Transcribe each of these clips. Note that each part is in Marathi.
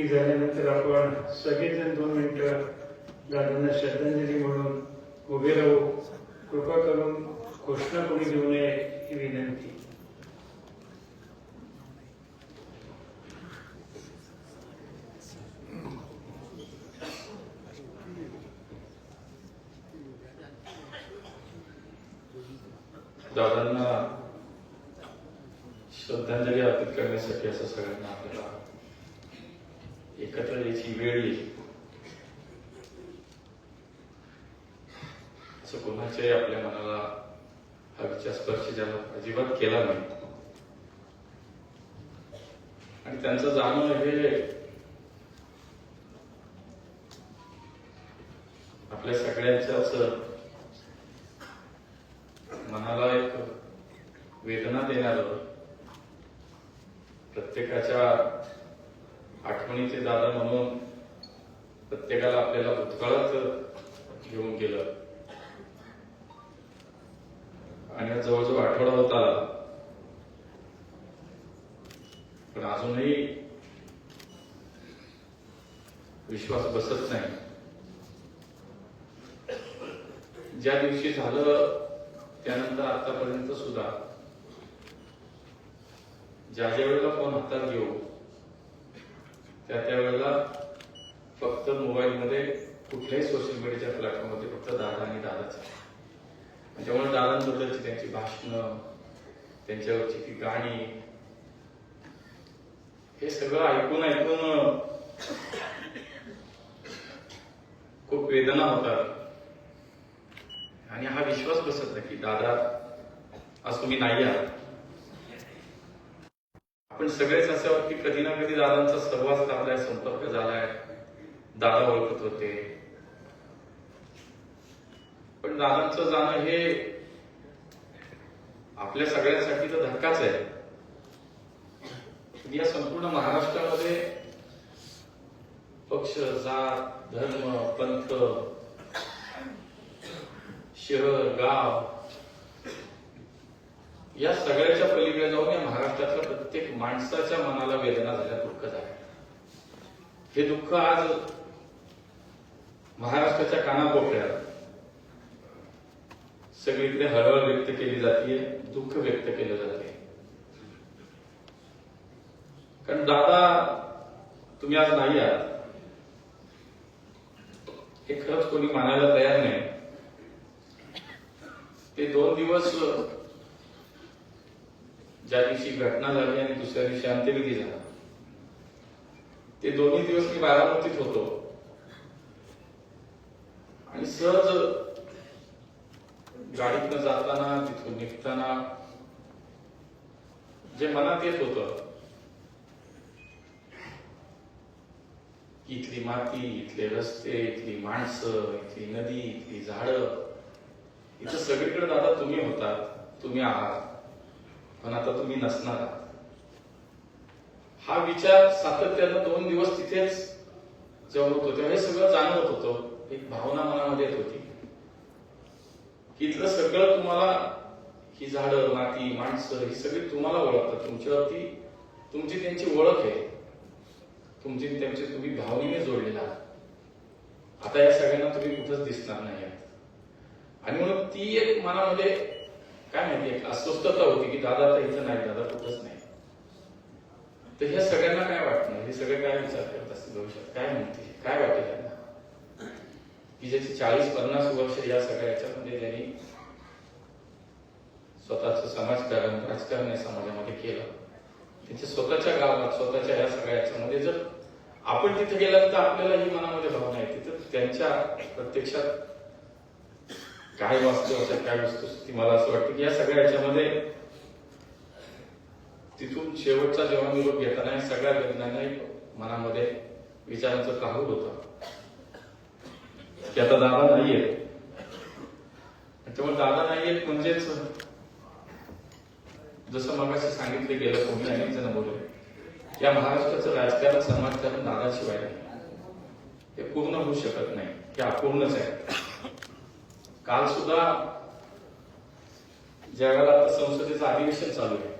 झाल्यानंतर आपण सगळेजण 2 मिनिटं दादांना श्रद्धांजली म्हणून उभे राहू. कृपा करून घोषणा कोणी देऊ नये ही विनंती. दादांना श्रद्धांजली अर्पित करण्यासाठी असं सगळ्यांना आपल्याला एकत्र यायची वेळ येईल असं कोणाच्याही आपल्या मनाला हा विचार स्पर्श ज्याला अजिबात केला नाही. आणि त्यांचं जाणं हे आपल्या सगळ्यांच्याच मनाला एक वेदना देणारं, प्रत्येकाच्या आठवणीचे दादा म्हणून प्रत्येकाला आपल्याला भूतकाळात घेऊन गेलं. आणि जवळजवळ आठवडा होता, पण अजूनही विश्वास बसत नाही. ज्या दिवशी झालं त्यानंतर आतापर्यंत सुद्धा ज्या वेळेला फोन हातात घेऊ त्या वेळेला फक्त मोबाईलमध्ये कुठल्याही सोशल मीडियाच्या प्लॅटफॉर्ममध्ये फक्त दादा आणि दादाच. त्यामुळे दादांबद्दलची त्यांची भाषणं, त्यांच्यावरची ती गाणी, हे सगळं ऐकून खूप वेदना होतात. आणि हा विश्वास बसत नाही की दादा आज तुम्ही नाही आहात. आपण सगळेच असं वाटतं की कधी ना कधी दादांचा सहवास लाभलाय, संपर्क झालाय, दादा ओळखत होते. पण दादांचं जाणं हे आपल्या सगळ्यांसाठी तर धक्काच आहे. या संपूर्ण महाराष्ट्रामध्ये पक्ष, जात, धर्म, पंथ, शहर, गाव या सगळ्याच्या पलीकडे जाऊन या महाराष्ट्रातल्या प्रत्येक माणसाच्या मनाला वेदना झाल्या, दुःख झालं. हे दुःख आज महाराष्ट्राच्या कानाकोपऱ्यात सगळीकडे हळहळ व्यक्त केली जाते, दुःख व्यक्त केलं जाते. कारण दादा तुम्ही आज नाही आहात हे खरंच कोणी मानायला तयार नाही. ते 2 दिवस ज्या दिवशी घटना झाली आणि दुसऱ्या दिवशी अंत्यविधी झाला, ते दोन्ही दिवस मी बारामतीत होतो. आणि सहज गाडीतनं जाताना, तिथून निघताना जे मनात येत होतं, इथली माती, इथले रस्ते, इथली माणसं, इथली नदी, इथली झाडं, इथं सगळीकडे दादा तुम्ही होतात, तुम्ही आहात, पण आता तुम्ही नसणार आहात. हा विचार सातत्यानं 2 दिवस तिथेच जेव्हा होतो तेव्हा हे सगळं जाणवत होतं. एक भावना मनामध्ये येत होती की इथलं सगळं तुम्हाला, ही झाडं, माती, माणसं ही सगळी तुम्हाला ओळखतात. तुमच्यावरती तुमची त्यांची ओळख आहे, तुमची त्यांची तुम्ही भावनेने जोडलेला आहात. आता या सगळ्यांना तुम्ही कुठंच दिसणार नाही आहात. आणि म्हणून ती एक मनामध्ये काय माहिती एक अस्वस्थता होती की दादा आता इथं नाही, दादा कुठंच नाही. तर ह्या सगळ्यांना काय वाटणार, हे सगळे काय विचार करत असतील भविष्यात, काय म्हणतील, काय वाटेल त्यांना की ज्याची 40-50 वर्ष या सगळ्या याच्यामध्ये ज्यांनी स्वतःचं समाजकारण, राजकारण या समाजामध्ये केलं, त्यांच्या स्वतःच्या गावात, स्वतःच्या या सगळ्या याच्यामध्ये जर आपण तिथे गेल्यानंतर आपल्याला ही मनामध्ये भावना येते, तर त्यांच्या प्रत्यक्षात काय वास्तव, काय वस्तुस्थिती, मला असं वाटतं की या सगळ्या याच्यामध्ये तिथून शेवटचा जेव्हा निरोप घेताना या सगळ्या वेदनांनाही मनामध्ये विचारांचं काहूर होतं की आता दादा नाहीये. त्यामुळे दादा नाहीये म्हणजेच जसं मगाशी सांगितलं गेलं, कोणी अनेक जण बोलले, या महाराष्ट्राचं राजकारण, समाजकारण दादाशिवाय हे पूर्ण होऊ शकत नाही, हे अपूर्णच आहे. काल सुद्धा ज्यावेळेला आता संसदेचं अधिवेशन चालू आहे,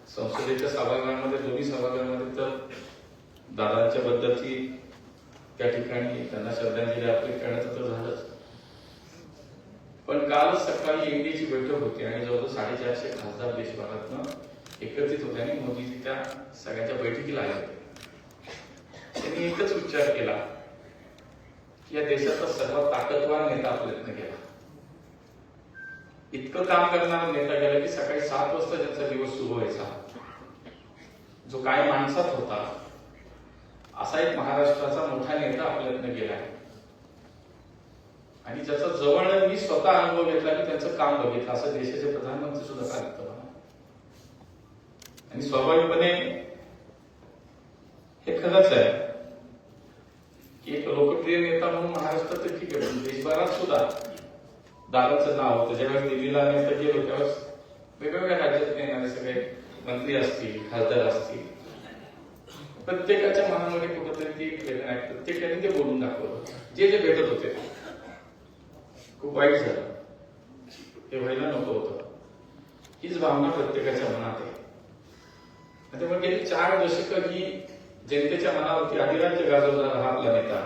संसदेच्या सभागृहामध्ये, दोन्ही सभागृहामध्ये तर दादांच्या बद्दलची त्या ठिकाणी त्यांना श्रद्धांजली अर्पित करण्याचं तर झालंच. पण काल सकाळी एनडीची बैठक होती आणि जवळजवळ 450 खासदार देशभरातनं एकत्रित होते आणि मोदीजी त्या सगळ्यांच्या बैठकीला आले होते. त्यांनी एकच उच्चार केला की या देशाचा सर्वात ताकदवार नेता आपल्यातनं गेला. इतकं काम करणारा नेता गेला की सकाळी 7 वाजता ज्यांचा दिवस सुरू व्हायचा, जो काय माणसात होता, असा एक महाराष्ट्राचा मोठा नेता आपल्यातनं गेलाय. आणि ज्याचा जवळ मी स्वतः अनुभव घेतला की त्यांचं काम बघितलं, असं देशाचे प्रधानमंत्री सुद्धा सांगतात. आणि स्वाभाविकपणे हे खरंच आहे की एक लोकप्रिय नेता म्हणून महाराष्ट्रात तर ठीक आहे, पण देशभरात सुद्धा दादाचं नाव होतं. ज्यावेळेस दिल्लीला नेता गेलो त्यावेळेस वेगवेगळ्या राज्यात येणारे सगळे मंत्री असतील, खासदार असतील, प्रत्येकाच्या मनामध्ये कुठंतरी ती वेदना आहे. प्रत्येकाने ते बोलून दाखवलं. जे जे भेटत होते खूप वाईट झालं, हे व्हायला नको होतं, हीच भावना प्रत्येकाच्या मनात आहे. त्यामुळे गेली 4 दशकं ही जनतेच्या मनावरती अधिराज्य गाजवणारा हा आपला नेता,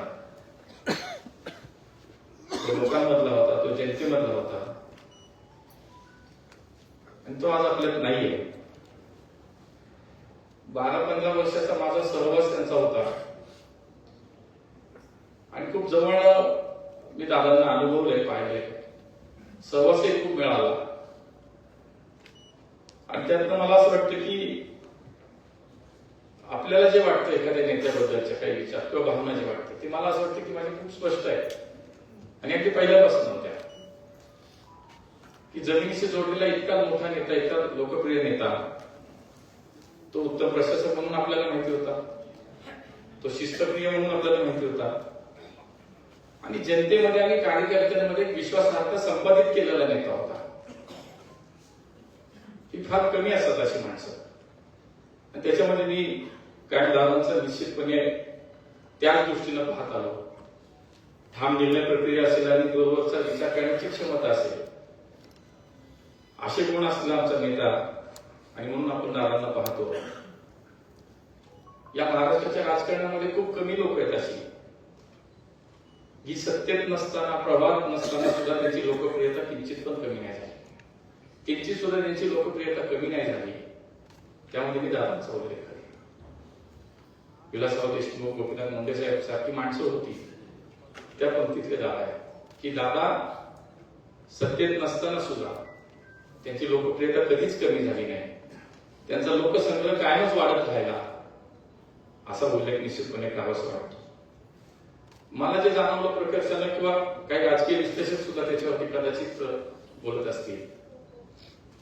तो लोकांमधला होता, तो जनतेमधला होता आणि तो आज आपल्यात नाहीये. 12-15 वर्षाचा माझा सहवास त्यांचा होता आणि खूप जवळ मी दादांना अनुभवलंय, पाहिलंय. सहवासही खूप मिळाला आणि त्यातनं मला असं वाटतं की आपल्याला जे वाटतं एखाद्या नेत्याबद्दलचे काही विचार किंवा भावना जे वाटतं ते मला असं वाटतं की माझी खूप स्पष्ट आहे आणि अगदी पहिल्यापासून होत्या की जमिनीशी जोडलेला इतका मोठा नेता, इतका लोकप्रिय नेता, तो उत्तम प्रशासक म्हणून आपल्याला माहिती होता, तो शिस्तप्रिय म्हणून आपल्याला माहिती होता आणि जनतेमध्ये आणि कार्यकर्त्यांमध्ये विश्वासार्हता संपादित केलेला नेता होता. ही फार कमी असतात अशी माणसं. आणि त्याच्यामध्ये मी काय दादांचा निश्चितपणे त्याच दृष्टीनं पाहत आलो. ठाम निर्णय प्रक्रिया असेल आणि बरोबरचा विचार करण्याची क्षमता असेल, असे गुण असलेला आमचा नेता. आणि म्हणून आपण दादांना पाहतो. या महाराष्ट्राच्या राजकारणामध्ये खूप कमी लोक आहेत अशी जी सत्तेत नसताना, प्रभावात नसताना सुद्धा त्यांची लोकप्रियता किंचित पण कमी नाही झाली. किंचित सुद्धा त्यांची लोकप्रियता कमी नाही झाली. त्यामध्ये मी दादांचा उल्लेख करेन. विलासराव देशमुख, गोपीनाथ मुंडे साहेब सारखी माणसं होती, त्या पंक्तीतले दादा आहे की दादा सत्तेत नसताना सुद्धा त्यांची लोकप्रियता कधीच कमी झाली नाही. त्यांचा लोकसंग्रह कायमच वाढत राहिला, असा उल्लेख निश्चितपणे करावासा वाटतो. मला जे जाणवलं प्रकर्षानं किंवा काही राजकीय विश्लेषक सुद्धा त्याच्यावरती कदाचित बोलत असतील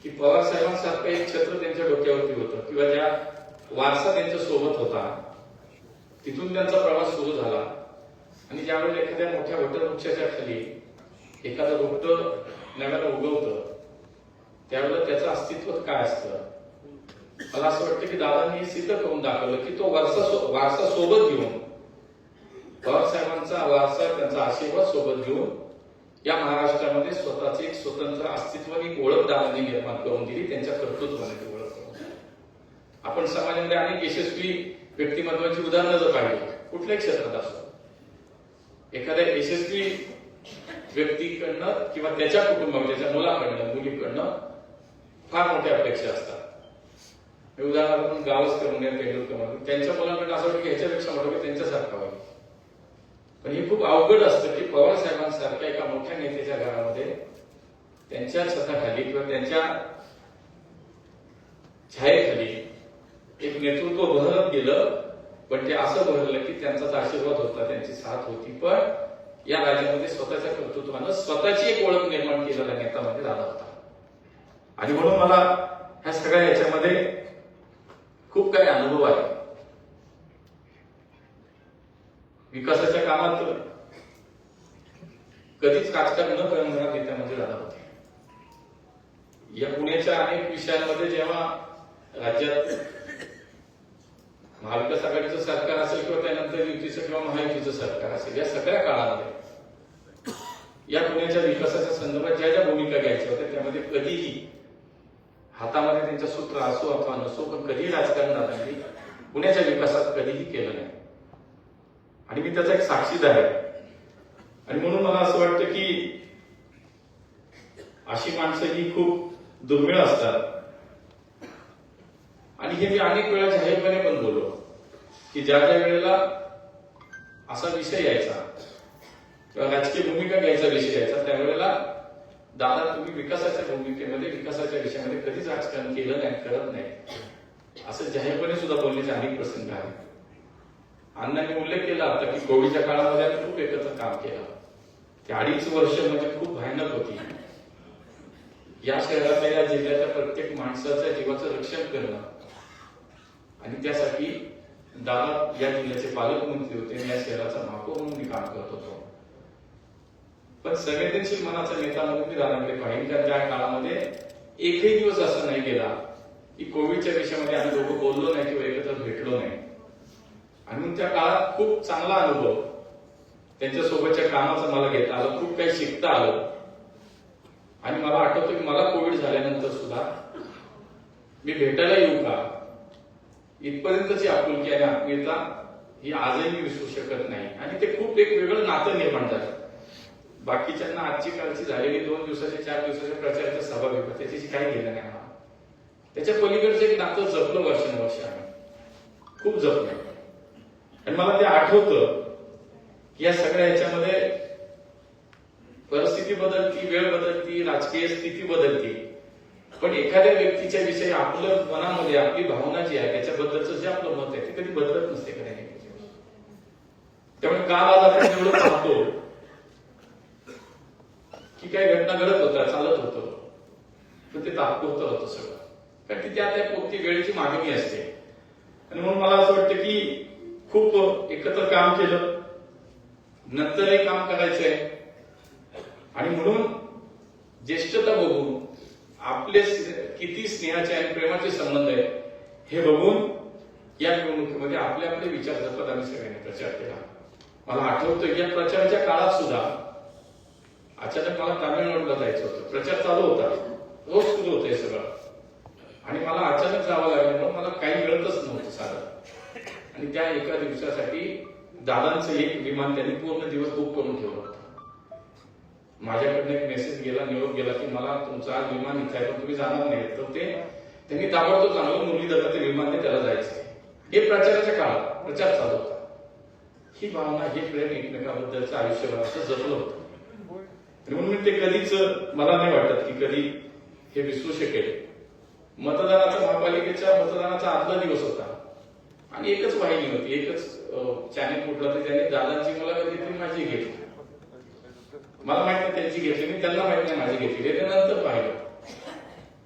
की पवार साहेबांसारखं एक छत्र त्यांच्या डोक्यावरती होतं किंवा ज्या वारसा त्यांच्या सोबत होता तिथून त्यांचा प्रवास सुरू झाला आणि ज्यावेळेला एखाद्या मोठ्या वटवृक्षाच्या खाली एखादं रोपटं नव्यानं उगवतं त्यावेळेला त्याचं अस्तित्व काय असतं. मला असं वाटतं की दादांनी सिद्ध करून दाखवलं की तो वारसा सोबत घेऊन, पवार साहेबांचा वारसा, त्यांचा आशीर्वाद सोबत घेऊन या महाराष्ट्रामध्ये स्वतःचे एक स्वतंत्र अस्तित्व आणि ओळख दादांनी निर्माण करून दिली. त्यांच्या कर्तृत्वाने ती ओळख करून दिली. आपण समाजामध्ये अनेक यशस्वी व्यक्तिमत्वाची उदाहरणं जर पाहिली, कुठल्याही क्षेत्रात असो, एखाद्या यशस्वी व्यक्तीकडनं किंवा त्याच्या कुटुंबामध्ये, त्याच्या मुलाकडनं, मुलीकडनं फार मोठ्या अपेक्षा असतात. उदाहरणार्थ आपण गावस्कर म्हणूया, तेंडुलकर म्हणून, त्यांच्या मुलांकडनं असं वाटतं की ह्याच्यापेक्षा मोठं त्यांच्यासारखा व्हावं. पण हे खूप अवघड असतं की पवार साहेबांसारख्या एका मोठ्या नेत्याच्या घरामध्ये त्यांच्या छताखाली किंवा त्यांच्या छायेखाली एक नेतृत्व बहरत गेलं. पण ते असं बहरलं की त्यांचाच आशीर्वाद होता, त्यांची साथ होती, पण या राज्यामध्ये स्वतःच्या कर्तृत्वानं स्वतःची एक ओळख निर्माण केलेला नेता म्हणजे दादा होता. आणि म्हणून मला ह्या सगळ्या याच्यामध्ये खूप काही अनुभव आहे. विकासाच्या कामात कधीच राजकारण न करणारा नेता म्हणजे दादा होते. या पुण्याच्या अनेक विषयांमध्ये जेव्हा राज्यात महाविकास आघाडीचं सरकार असेल किंवा त्यानंतर युतीचं किंवा महायुतीचं सरकार असेल, या सगळ्या काळामध्ये या पुण्याच्या विकासाच्या संदर्भात ज्या ज्या भूमिका घ्यायच्या होत्या त्यामध्ये कधीही हातामध्ये त्यांच्या सूत्र असो अथवा नसो, पण कधीही राजकारणात पुण्याच्या विकासात कधीही केलं नाही आणि मी त्याचा एक साक्षीदार आहे. आणि म्हणून मला असं वाटतं की अशी माणसं ही खूप दुर्मिळ असतात. आणि हे मी अनेक वेळा जाहीरपणे पण बोललो की ज्या ज्या वेळेला असा विषय यायचा किंवा राजकीय भूमिका घ्यायचा विषय यायचा त्यावेळेला दादा तुम्ही विकासाच्या भूमिकेमध्ये विकासाच्या विषयामध्ये कधीच राजकारण केलं नाही, करत नाही असं जाहीरपणे सुद्धा बोलण्याचे अनेक प्रसंग आहेत. अण्णांनी उल्लेख केला होता की कोविडच्या काळामध्ये आम्ही खूप एकत्र काम केलं. ते 2.5 वर्ष म्हणजे खूप भयानक होती. या शहरातल्या या जिल्ह्याच्या प्रत्येक माणसाच्या जीवाचं रक्षण करणं आणि त्यासाठी दादा या जिल्ह्याचे पालकमंत्री होते आणि या शहराचा महापौर म्हणून मी काम करत होतो. पण संवेदनशील मनाचा नेता म्हणून मी दादांकडे पाहिजे कारण त्या काळामध्ये एकही दिवस असा नाही गेला की कोविडच्या विषयामध्ये आम्ही लोक बोललो नाही किंवा एकत्र भेटलो नाही. आणि त्या काळात खूप चांगला अनुभव त्यांच्या सोबतच्या कामाचा मला घेता आलं, खूप काही शिकता आलं. आणि मला आठवतं की मला कोविड झाल्यानंतर सुद्धा मी भेटायला येऊ का इथपर्यंतची आपुलकी आणि आत्मीयता ही आजही मी विसरू शकत नाही. आणि ते खूप एक वेगळं नातं निर्माण झालं. बाकीच्यांना आजची कालची झालेली 2 दिवसाच्या 4 दिवसाच्या प्रचाराचा सभा घेतला त्याच्याशी काही घेणं नाही मला. त्याच्या पलीकडचं एक नातं जपलं वर्षानुवर्ष आम्ही खूप जपलं. आणि मला ते आठवतं की या सगळ्या ह्याच्यामध्ये परिस्थिती बदलती, वेळ बदलती, राजकीय स्थिती बदलती, पण एखाद्या व्यक्तीच्या विषयी आपलं मनामध्ये आपली भावना जी आहे त्याच्याबद्दलचं जे आपलं मत आहे ते कधी बदलत नसते खऱ्या. त्यामुळे काल आज आपण जेवढं पाहतो की काही घटना घडत होत्या, चालत होतं, पण ते तात्पुरतं होतं सगळं, कारण ती त्या पोटी वेळेची मागणी असते. आणि म्हणून मला असं वाटतं की खूप एकत्र काम केलं, नंतरही काम करायचंय. आणि म्हणून ज्येष्ठता बघून आपले किती स्नेहाचे आणि प्रेमाचे संबंध आहेत हे बघून या निवडणुकीमध्ये आपले आपले विचार जपत आम्ही सगळ्यांनी प्रचार केला. मला आठवतं या प्रचाराच्या काळात सुद्धा अचानक मला तामिळनाडूला जायचं होतं. प्रचार चालू होता, रोज सुरू होतं हे सगळं. आणि मला अचानक जावं लागल्यामुळे मला काही मिळतच नव्हतं साधं. आणि त्या एका दिवसासाठी दादांचं एक विमान त्यांनी पूर्ण दिवस बुक करून ठेवलं होतं. माझ्याकडनं एक मेसेज गेला, निरोप गेला की मला तुमचं आज विमान इथं आहे पण तुम्ही जाणार नाही. तर ते त्यांनी ताबडतोब चांगलं मुरलीधरला ते विमान त्याला जायचं. हे प्रचाराच्या काळात प्रचार चालू होता. ही भावना, हे प्रेम एकमेकाबद्दलचं आयुष्यभर असं जपलं होतं. म्हणून मी ते कधीच मला नाही वाटत की कधी हे विसरू शकेल. मतदानाचा महापालिकेच्या मतदानाचा आदला दिवस होता आणि एकच वाहिनी होती, एकच चॅनेल कुठला तर त्यांनी दादांची मुलाखत घेतली, माझी घेतली. मला माहित नाही त्यांची घेतली, मी त्यांना माहित नाही माझी घेतली. ते नंतर पाहिलं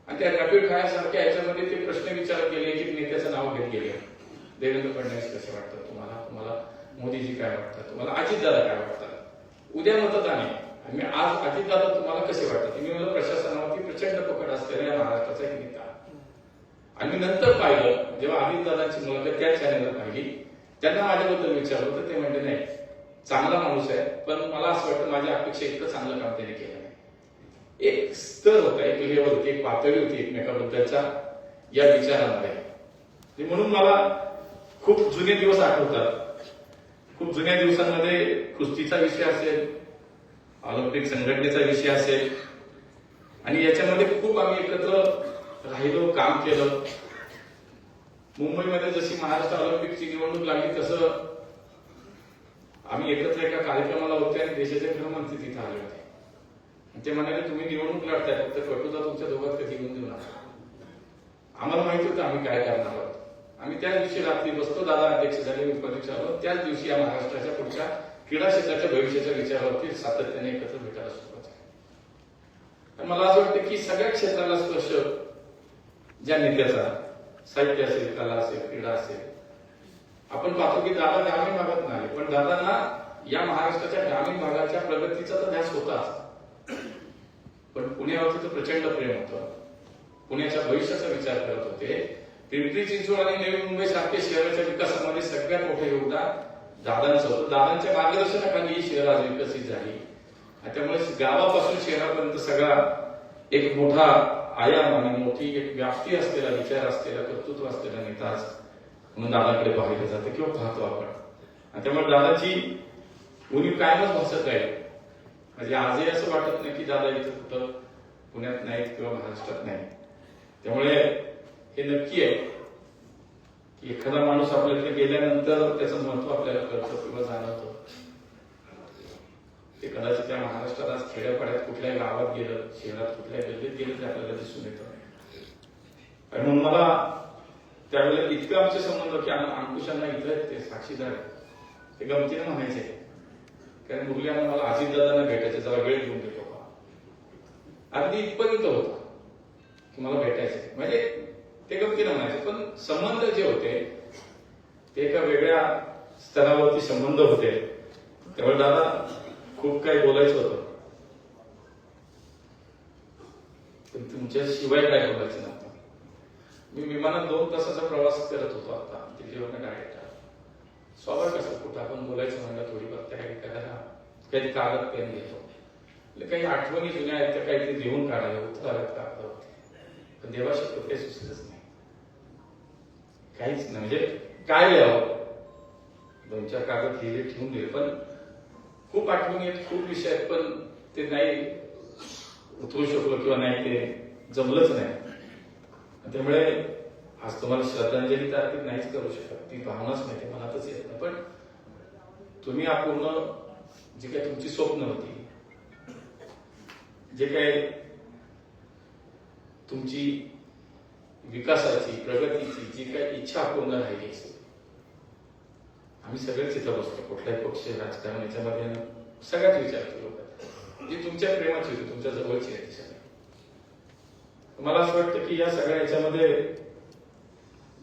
आणि त्या रॅपिड फायर सारख्या याच्यामध्ये ते प्रश्न विचारत गेले की नेत्याचं नाव घेत गेले. देवेंद्र फडणवीस कसे वाटतात तुम्हाला, तुम्हाला मोदीजी काय वाटतात, तुम्हाला अजितदादा काय वाटतात, उद्या मतदान आहे आणि आज अजितदादा तुम्हाला कसे वाटतात. मी मला प्रशासनावरती प्रचंड पकड असलेला या महाराष्ट्राचा एक नेता. आणि मी नंतर पाहिलं जेव्हा अजितदादांची मुलाखत त्या चॅनेलला पाहिली, त्यांना माझ्याबद्दल विचारलं तर ते म्हणले नाही चांगला माणूस आहे पण मला असं वाटतं माझ्या अपेक्षा इतकं चांगलं काम त्याने केलं नाही. एक स्तर होता, एक लेवल होती, एक पातळी होती एकमेकाबद्दलच्या या विचारांमध्ये. म्हणून मला खूप जुने दिवस आठवतात. खूप जुन्या दिवसांमध्ये कुस्तीचा विषय असेल, ऑलिम्पिक संघटनेचा विषय असेल आणि याच्यामध्ये खूप आम्ही एकत्र राहिलो, काम केलं. मुंबईमध्ये जशी महाराष्ट्र ऑलिम्पिकची निवडणूक लागली तसं आम्ही एकत्र एका कार्यक्रमाला होते आणि देशाचे गृहमंत्री तिथे आले होते. ते म्हणाले तुम्ही निवडणूक लढताय फक्त कटुता तुमच्या दोघात कधी येऊन देऊ नका. आम्हाला माहिती होतं आम्ही काय करणार आहोत. आम्ही त्याच दिवशी रात्री बसतो, दादा अध्यक्ष झाले, उपाध्यक्ष झालो. त्याच दिवशी या महाराष्ट्राच्या पुढच्या क्रीडा क्षेत्राच्या भविष्याच्या विचारावरती सातत्याने एकत्र भेटायला सुरुवात झाली. मला असं वाटतं की सगळ्या क्षेत्राला स्पर्श ज्या नेत्याचा, साहित्य असेल, कला असेल, क्रीडा असेल, आपण पाहतो की दादा ग्रामीण भागात नाही पण दादांना या महाराष्ट्राच्या ग्रामीण भागाच्या प्रगतीचा तर ध्यास होताच. पण पुण्यावरती तर प्रचंड प्रेम होतं. पुण्याच्या भविष्याचा विचार करत होते. पिंपरी चिंचवड आणि नवी मुंबई सारख्या शहराच्या विकासामध्ये सगळ्यात मोठं योगदान दादांचं होतं. दादांच्या मार्गदर्शनाखाली ही शहर आज विकसित झाली. त्यामुळे गावापासून शहरापर्यंत सगळा एक मोठा आयाम आणि मोठी एक व्याप्ती असलेला, विचार असलेला, कर्तृत्व असलेला नेता म्हणून दादाकडे पाहिलं जातं किंवा पाहतो आपण. आणि त्यामुळे दादाची उणीव कायमच भासत राहील. म्हणजे आजही असं वाटत नाही की दादा इथं कुठं पुण्यात नाहीत किंवा महाराष्ट्रात नाही. त्यामुळे हे नक्की आहे की एखादा माणूस आपल्याकडे गेल्यानंतर त्याचं महत्व आपल्याला कळतं किंवा जाणवतं. ते कदाचित त्या महाराष्ट्रात आज खेड्यापाड्यात कुठल्याही गावात गेलं, शहरात कुठल्या गल्लीत गेलं ते आपल्याला दिसून येतं. आणि म्हणून मला त्यावेळेला इतकं आमचे संबंध की अंकुशांना इथं आहेत ते साक्षीदार ते गमतीने म्हणायचे. कारण मुरलीनं मला अजितदादांना भेटायचे, जरा वेळ घेऊन देतो का, अगदी इथपर्यंत होता की मला भेटायचे. म्हणजे ते गमतीने म्हणायचे. पण संबंध जे होते ते एका वेगळ्या स्तरावरती संबंध होते. त्यामुळे दादा खूप काही बोलायचं होतं, पण तुमच्याशिवाय काय बोलायचं नव्हतं. मी विमानात 2 तासाचा प्रवास करत होतो आता दिल्लीवरनं डायरेक्ट. स्वाभाविक असं कुठं आपण बोलायचं म्हणलं थोडीफार तयारी करायला काही कागद पेन घेतो. काही आठवणी जुन्या आहेत त्या काहीतरी लिहून काढायला उतराव्यात कागदावरती. पण देवाशब्द काही सुचतच नाही, काहीच नाही. म्हणजे काय लिहावं, 2-4 कागद लिहिले ठेवून दिले. पण खूप आठवणी आहेत, खूप विषय आहेत, पण ते नाही उतरू शकलो किंवा नाही ते जमलंच नाही. त्यामुळे आज तुम्हाला श्रद्धांजली तर अगदी नाहीच करू शकत, ती भावनाच नाही, ते मनातच येत नाही. पण तुम्ही अपूर्ण जी काही तुमची स्वप्न होती, जे काही तुमची विकासाची प्रगतीची जी काही इच्छा अपूर्ण राहिली असेल, आम्ही सगळेच इथं बसतो. कुठलाही पक्ष राजकारण याच्यामध्ये सगळ्यात विचारतो लोक जी तुमच्या प्रेमाची होती, तुमच्या जवळची आहे. मला असं वाटतं की या सगळ्या याच्यामध्ये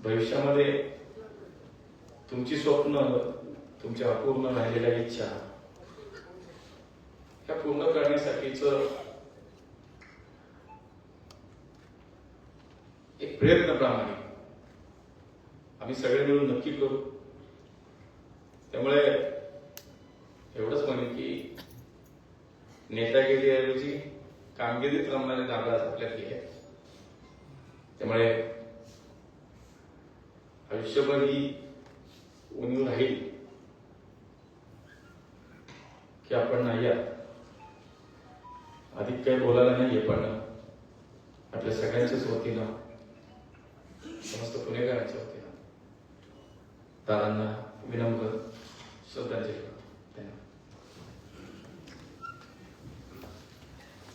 भविष्यामध्ये तुमची स्वप्न, तुमच्या अपूर्ण राहिलेल्या इच्छा ह्या पूर्ण करण्यासाठीच एक प्रयत्न प्रामाणिक आम्ही सगळे मिळून नक्की करू. त्यामुळे एवढंच म्हणेन की नेतागिरीऐवजी कामगिरीत रमणारे दादा आपल्यात आहेत. त्यामुळे आयुष्यभर ही उणीव राहील की आपण नाही आहात. अधिक काही बोलायला नाहीये, पण आपल्या सगळ्यांच्याच वतीनं, समस्त पुणेकरांच्या वतीनं दादांना विनम्र श्रद्धांजली.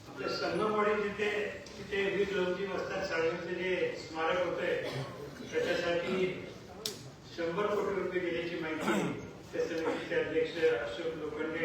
आपल्या संगमवाडी तिथे 20-2 वाजता साळवेंचं जे स्मारक होतंय त्याच्यासाठी 100 कोटी रुपये दिल्याची माहिती त्या समितीचे अध्यक्ष अशोक लोखंडे